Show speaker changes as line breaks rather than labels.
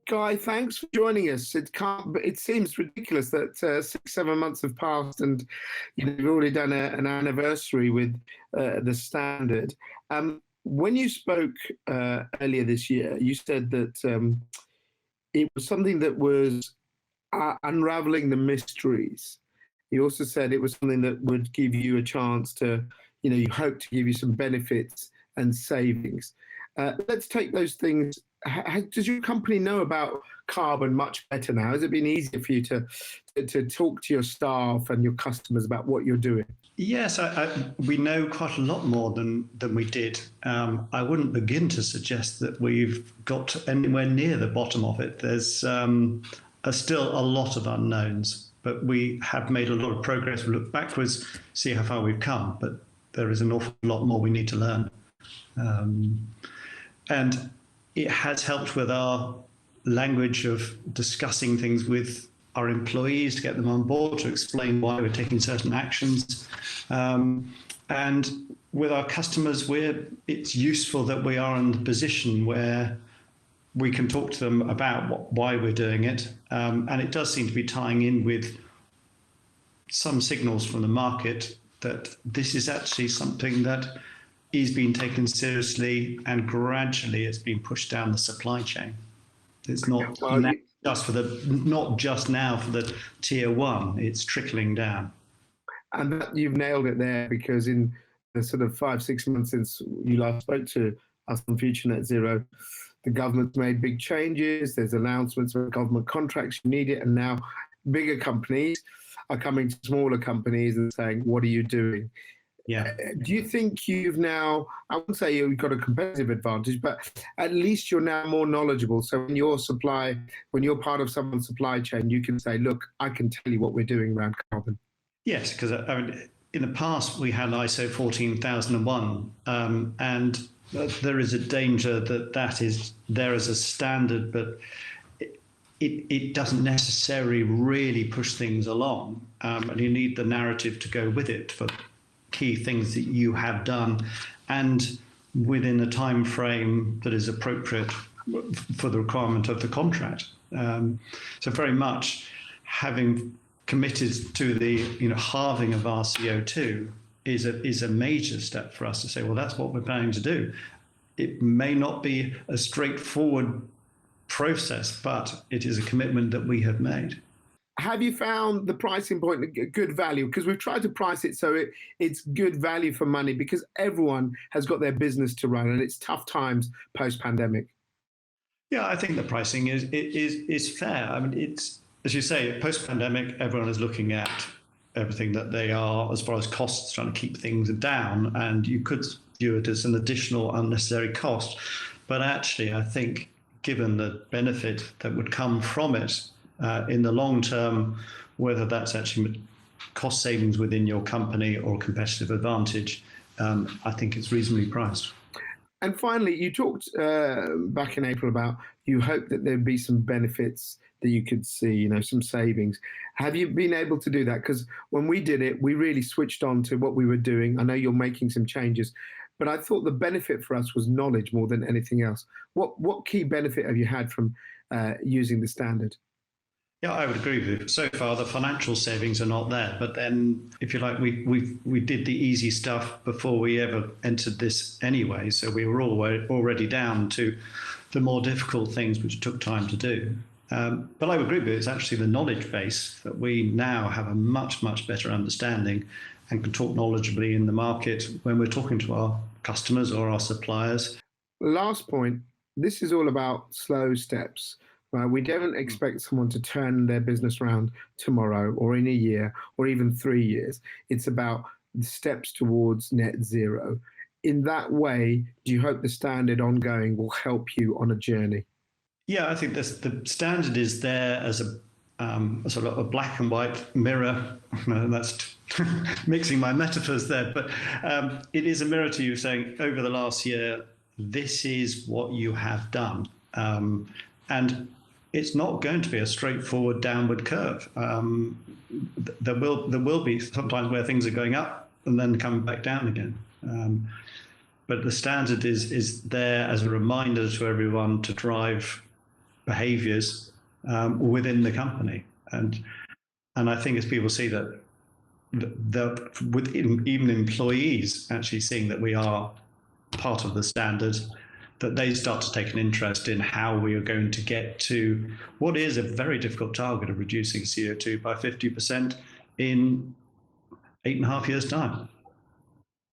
Guy, thanks for joining us. It seems ridiculous that 6, 7 months have passed, and you've already done an anniversary with the Standard. When you spoke earlier this year, you said that it was something that was unraveling the mysteries. You also said it was something that would give you a chance to, you hope to give you some benefits and savings. Let's take those things. Does your company know about carbon much better now? Has it been easier for you to talk to your staff and your customers about what you're doing?
Yes, we know quite a lot more than we did. I wouldn't begin to suggest that we've got anywhere near the bottom of it. There's still a lot of unknowns, but we have made a lot of progress. We look backwards, see how far we've come, but there is an awful lot more we need to learn. And it has helped with our language of discussing things with our employees to get them on board, to explain why we're taking certain actions. And with our customers, it's useful that we are in the position where we can talk to them about why we're doing it. And it does seem to be tying in with some signals from the market that this is actually something that is being taken seriously, and gradually it's being pushed down the supply chain. It's not just now for the tier one, it's trickling down.
And you've nailed it there, because in the sort of 5, 6 months since you last spoke to us on Future Net Zero, the government's made big changes. There's announcements of government contracts, you need it, and now bigger companies are coming to smaller companies and saying, what are you doing?
Yeah.
Do you think you've now, I wouldn't say you've got a competitive advantage, but at least you're now more knowledgeable. So when you're part of someone's supply chain, you can say, look, I can tell you what we're doing around carbon.
Yes, because in the past we had ISO 14001, and there is a danger that is there as a standard, but it doesn't necessarily really push things along, and you need the narrative to go with it for key things that you have done, and within a time frame that is appropriate for the requirement of the contract. So very much having committed to the halving of our CO2 is a major step for us to say, well, that's what we're planning to do. It may not be a straightforward process, but it is a commitment that we have made.
Have you found the pricing point a good value? Because we've tried to price it so it's good value for money, because everyone has got their business to run, and it's tough times post-pandemic.
Yeah, I think the pricing is fair. I mean, it's, as you say, post-pandemic, everyone is looking at everything that they are as far as costs, trying to keep things down, and you could view it as an additional unnecessary cost. But actually, I think given the benefit that would come from it, in the long term, whether that's actually cost savings within your company or competitive advantage, I think it's reasonably priced.
And finally, you talked back in April about you hope that there'd be some benefits that you could see, some savings. Have you been able to do that? Because when we did it, we really switched on to what we were doing. I know you're making some changes, but I thought the benefit for us was knowledge more than anything else. What key benefit have you had from using the standard?
Yeah, I would agree with you. So far, the financial savings are not there. But then, if you like, we did the easy stuff before we ever entered this anyway. So we were already down to the more difficult things, which took time to do. But I would agree with you. It's actually the knowledge base that we now have a much, much better understanding and can talk knowledgeably in the market when we're talking to our customers or our suppliers.
Last point, this is all about slow steps. Right? We don't expect someone to turn their business around tomorrow or in a year or even 3 years. It's about the steps towards net zero. In that way, do you hope the standard ongoing will help you on a journey?
Yeah, I think the standard is there as a sort of a black and white mirror. That's mixing my metaphors there, but it is a mirror to you saying, over the last year, this is what you have done. And it's not going to be a straightforward downward curve. There will be sometimes where things are going up and then coming back down again. But the standard is there as a reminder to everyone to drive behaviours within the company. And I think as people see that, within even employees actually seeing that we are part of the standard, that they start to take an interest in how we are going to get to what is a very difficult target of reducing CO2 by 50% in 8.5 years' time.